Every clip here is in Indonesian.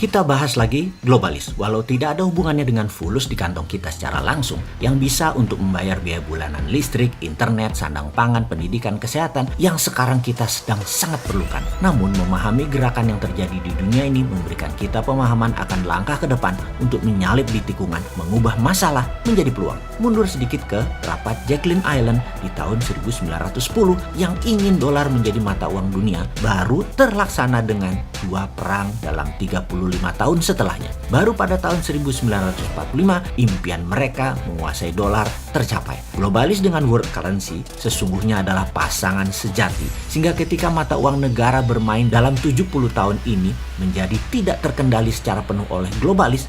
Kita bahas lagi globalis, walau tidak ada hubungannya dengan fulus di kantong kita secara langsung, yang bisa untuk membayar biaya bulanan listrik, internet, sandang pangan, pendidikan, kesehatan, yang sekarang kita sedang sangat perlukan. Namun memahami gerakan yang terjadi di dunia ini memberikan kita pemahaman akan langkah ke depan untuk menyalip di tikungan, mengubah masalah menjadi peluang. Mundur sedikit ke rapat Jacqueline Island di tahun 1910 yang ingin dolar menjadi mata uang dunia, baru terlaksana dengan 2 perang dalam 35 tahun setelahnya. Baru pada tahun 1945 impian mereka menguasai dolar tercapai. Globalis dengan world currency sesungguhnya adalah pasangan sejati, sehingga ketika mata uang negara bermain dalam 70 tahun ini menjadi tidak terkendali secara penuh oleh globalis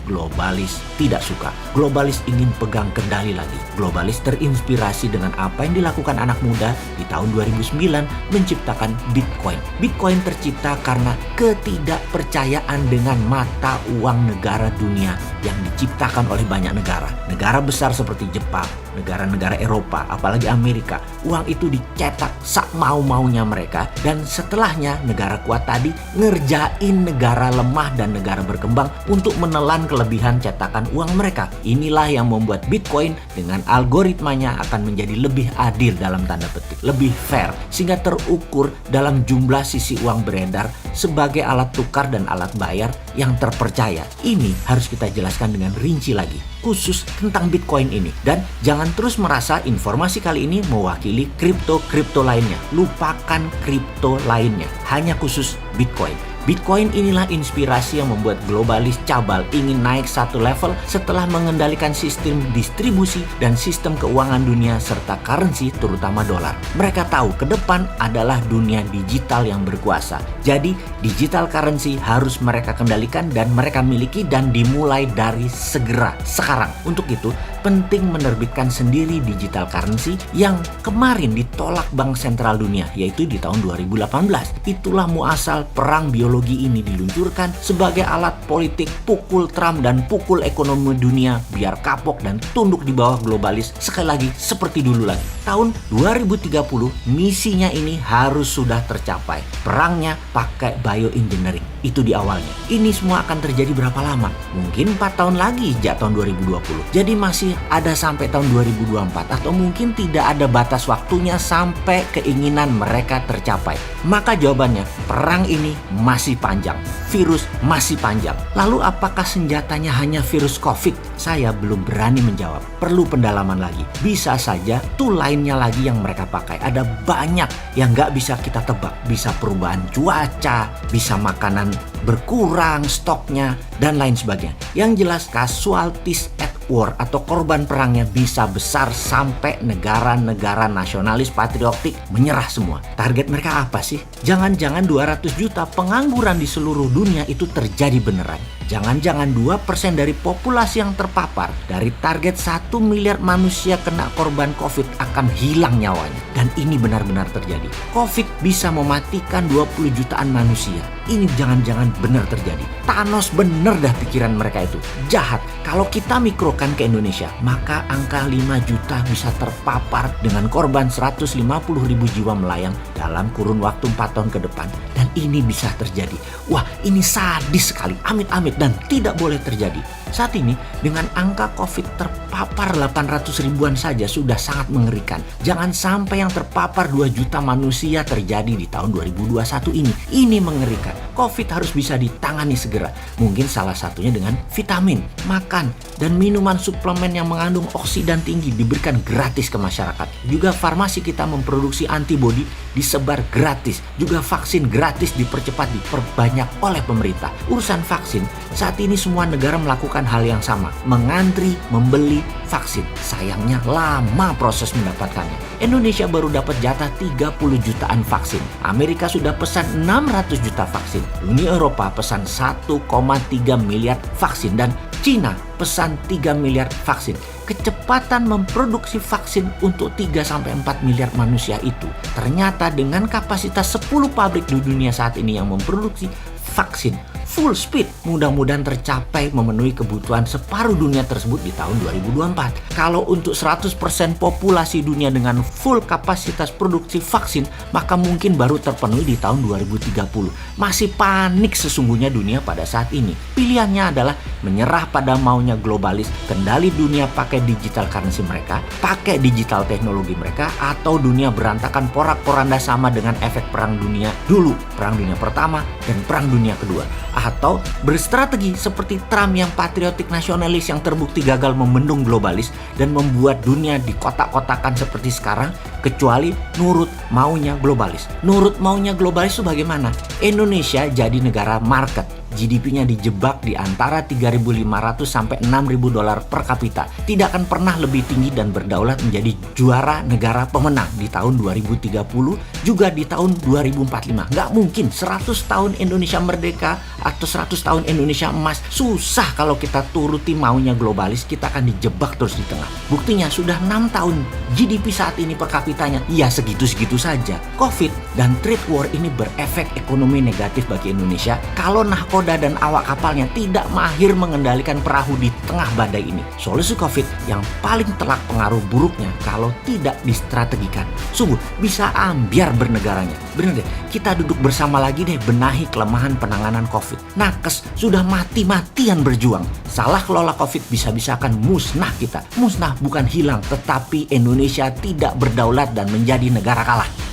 tidak suka. Globalis ingin pegang kendali lagi. Globalis terinspirasi dengan apa yang dilakukan anak muda di tahun 2009 menciptakan Bitcoin. Bitcoin tercipta karena ketidakpercayaan dengan mata uang negara dunia yang diciptakan oleh banyak negara. Negara besar seperti Jepang, negara-negara Eropa, apalagi Amerika. Uang itu dicetak sak mau-maunya mereka, dan setelahnya negara kuat tadi ngerjain negara lemah dan negara berkembang untuk menelan kelebihan cetakan uang mereka. Inilah yang membuat Bitcoin dengan algoritmanya akan menjadi lebih adil dalam tanda petik, lebih fair, sehingga terukur dalam jumlah sisi uang beredar sebagai alat tukar dan alat bayar yang terpercaya. Ini harus kita jelaskan dengan rinci lagi, khusus tentang Bitcoin ini. Dan jangan terus merasa informasi kali ini mewakili kripto lainnya. Lupakan kripto lainnya, hanya khusus Bitcoin. Bitcoin inilah inspirasi yang membuat globalis cabal ingin naik satu level setelah mengendalikan sistem distribusi dan sistem keuangan dunia serta currency, terutama dolar. Mereka tahu ke depan adalah dunia digital yang berkuasa. Jadi digital currency harus mereka kendalikan dan mereka miliki, dan dimulai dari segera sekarang. Untuk itu penting menerbitkan sendiri digital currency yang kemarin ditolak Bank Sentral Dunia, yaitu di tahun 2018. Itulah muasal perang biologi ini diluncurkan sebagai alat politik pukul Trump dan pukul ekonomi dunia biar kapok dan tunduk di bawah globalis sekali lagi seperti dulu lagi. Tahun 2030 misinya ini harus sudah tercapai. Perangnya pakai bioengineering. Itu di awalnya. Ini semua akan terjadi berapa lama? Mungkin 4 tahun lagi sejak tahun 2020. Jadi masih ada sampai tahun 2024, atau mungkin tidak ada batas waktunya sampai keinginan mereka tercapai. Maka jawabannya, perang ini masih panjang. Virus masih panjang. Lalu apakah senjatanya hanya virus COVID? Saya belum berani menjawab. Perlu pendalaman lagi. Bisa saja tool lainnya lagi yang mereka pakai. Ada banyak yang nggak bisa kita tebak. Bisa perubahan cuaca, bisa makanan berkurang stoknya, dan lain sebagainya. Yang jelas casualties at war atau korban perangnya bisa besar sampai negara-negara nasionalis patriotik menyerah semua. Target mereka apa sih? Jangan-jangan 200 juta pengangguran di seluruh dunia itu terjadi beneran. Jangan-jangan 2% dari populasi yang terpapar dari target 1 miliar manusia kena korban COVID akan hilang nyawanya. Dan ini benar-benar terjadi. COVID bisa mematikan 20 jutaan manusia. Ini jangan-jangan benar terjadi. Thanos bener dah pikiran mereka itu. Jahat. Kalau kita mikrokan ke Indonesia, maka angka 5 juta bisa terpapar dengan korban 150 ribu jiwa melayang dalam kurun waktu 4 tahun ke depan. Dan ini bisa terjadi. Wah, ini sadis sekali. Amit-amit, dan tidak boleh terjadi. Saat ini dengan angka COVID terpapar 800 ribuan saja sudah sangat mengerikan. Jangan sampai yang terpapar 2 juta manusia terjadi di tahun 2021 ini. Ini mengerikan. COVID harus bisa ditangani segera. Mungkin salah satunya dengan vitamin, makan, dan minuman suplemen yang mengandung oksidan tinggi diberikan gratis ke masyarakat. Juga farmasi kita memproduksi antibodi disebar gratis. Juga vaksin gratis dipercepat, diperbanyak oleh pemerintah. Urusan vaksin, saat ini semua negara melakukan hal yang sama, mengantri membeli vaksin. Sayangnya lama proses mendapatkannya. Indonesia baru dapat jatah 30 jutaan vaksin. Amerika sudah pesan 600 juta vaksin. Uni Eropa pesan 1,3 miliar vaksin, dan Cina pesan 3 miliar vaksin. Kecepatan memproduksi vaksin untuk 3-4 miliar manusia itu ternyata dengan kapasitas 10 pabrik di dunia saat ini yang memproduksi vaksin full speed, mudah-mudahan tercapai memenuhi kebutuhan separuh dunia tersebut di tahun 2024. Kalau untuk 100% populasi dunia dengan full kapasitas produksi vaksin, maka mungkin baru terpenuhi di tahun 2030. Masih panik sesungguhnya dunia pada saat ini. Pilihannya adalah menyerah pada maunya globalis, kendali dunia pakai digital currency mereka, pakai digital teknologi mereka, atau dunia berantakan porak-poranda sama dengan efek perang dunia dulu, perang dunia pertama dan perang dunia kedua. Atau berstrategi seperti Trump yang patriotik nasionalis yang terbukti gagal membendung globalis dan membuat dunia dikotak-kotakan seperti sekarang, kecuali nurut maunya globalis. Nurut maunya globalis itu bagaimana? Indonesia jadi negara market. GDP-nya dijebak di antara 3.500 sampai 6.000 dolar per kapita. Tidak akan pernah lebih tinggi dan berdaulat menjadi juara negara pemenang di tahun 2030, juga di tahun 2045. Nggak mungkin 100 tahun Indonesia merdeka atau 100 tahun Indonesia emas. Susah kalau kita turuti maunya globalis, kita akan dijebak terus di tengah. Buktinya sudah 6 tahun GDP saat ini per kapitanya, ya segitu-segitu saja. Covid dan trade war ini berefek ekonomi negatif bagi Indonesia kalau nahkoda dan awak kapalnya tidak mahir mengendalikan perahu di tengah badai ini. Solusi Covid yang paling telak pengaruh buruknya kalau tidak distrategikan. Sungguh bisa ambiar bernegaranya. Bener deh, kita duduk bersama lagi deh benahi kelemahan penanganan Covid. Nakes sudah mati-matian berjuang. Salah kelola Covid bisa-bisa akan musnah kita. Musnah bukan hilang, tetapi Indonesia tidak berdaulat dan menjadi negara kalah.